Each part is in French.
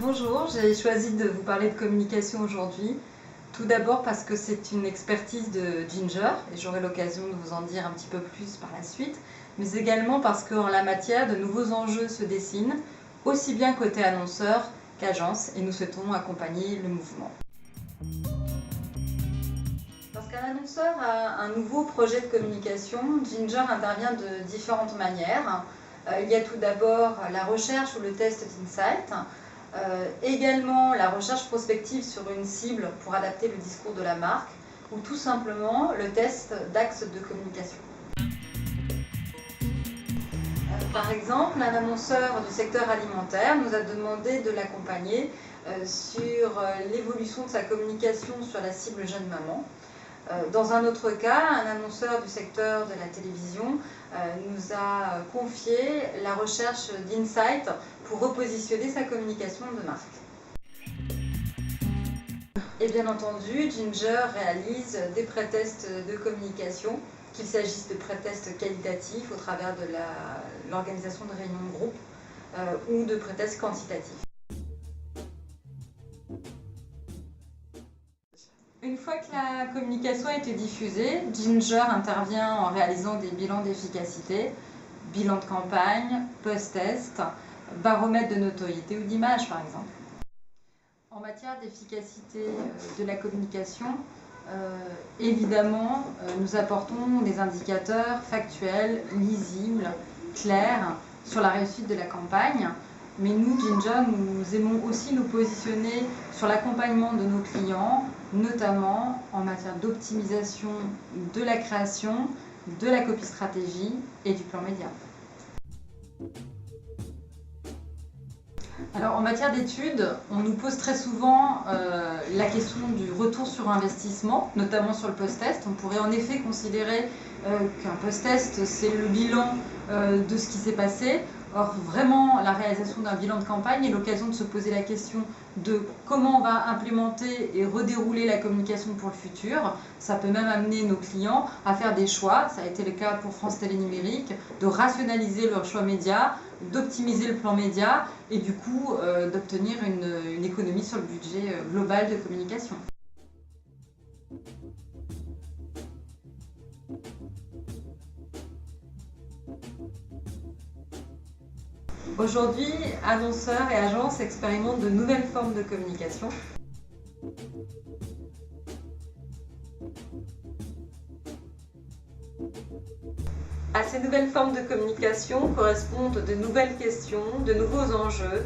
Bonjour, j'ai choisi de vous parler de communication aujourd'hui. Tout d'abord parce que c'est une expertise de Ginger et j'aurai l'occasion de vous en dire un petit peu plus par la suite, mais également parce qu'en la matière, de nouveaux enjeux se dessinent, aussi bien côté annonceur qu'agence, et nous souhaitons accompagner le mouvement. Lorsqu'un annonceur a un nouveau projet de communication, Ginger intervient de différentes manières. Il y a tout d'abord la recherche ou le test d'insight, également la recherche prospective sur une cible pour adapter le discours de la marque, ou tout simplement le test d'axe de communication. Par exemple, un annonceur du secteur alimentaire nous a demandé de l'accompagner sur l'évolution de sa communication sur la cible jeune maman. Dans un autre cas, un annonceur du secteur de la télévision nous a confié la recherche d'insight pour repositionner sa communication de marque. Et bien entendu, Ginger réalise des pré-tests de communication, qu'il s'agisse de pré-tests qualitatifs au travers de l'organisation de réunions de groupe ou de pré-tests quantitatifs. Une fois que la communication a été diffusée, Ginger intervient en réalisant des bilans d'efficacité, bilan de campagne, post-test, baromètre de notoriété ou d'image par exemple. En matière d'efficacité de la communication, évidemment, nous apportons des indicateurs factuels, lisibles, clairs sur la réussite de la campagne. Mais nous, Ginger, nous aimons aussi nous positionner sur l'accompagnement de nos clients, notamment en matière d'optimisation de la création, de la copie stratégie et du plan média. Alors, en matière d'études, on nous pose très souvent la question du retour sur investissement, notamment sur le post-test. On pourrait en effet considérer qu'un post-test, c'est le bilan de ce qui s'est passé. Or, vraiment, la réalisation d'un bilan de campagne est l'occasion de se poser la question de comment on va implémenter et redérouler la communication pour le futur. Ça peut même amener nos clients à faire des choix, ça a été le cas pour France Télé Numérique, de rationaliser leur choix média, d'optimiser le plan média et du coup d'obtenir une économie sur le budget global de communication. Aujourd'hui, annonceurs et agences expérimentent de nouvelles formes de communication. À ces nouvelles formes de communication correspondent de nouvelles questions, de nouveaux enjeux.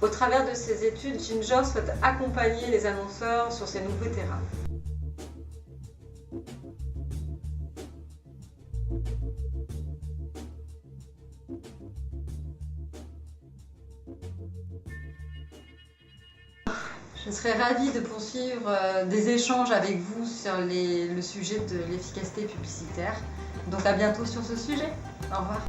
Au travers de ces études, Ginger souhaite accompagner les annonceurs sur ces nouveaux terrains. Je serais ravie de poursuivre des échanges avec vous sur le sujet de l'efficacité publicitaire. Donc à bientôt sur ce sujet. Au revoir.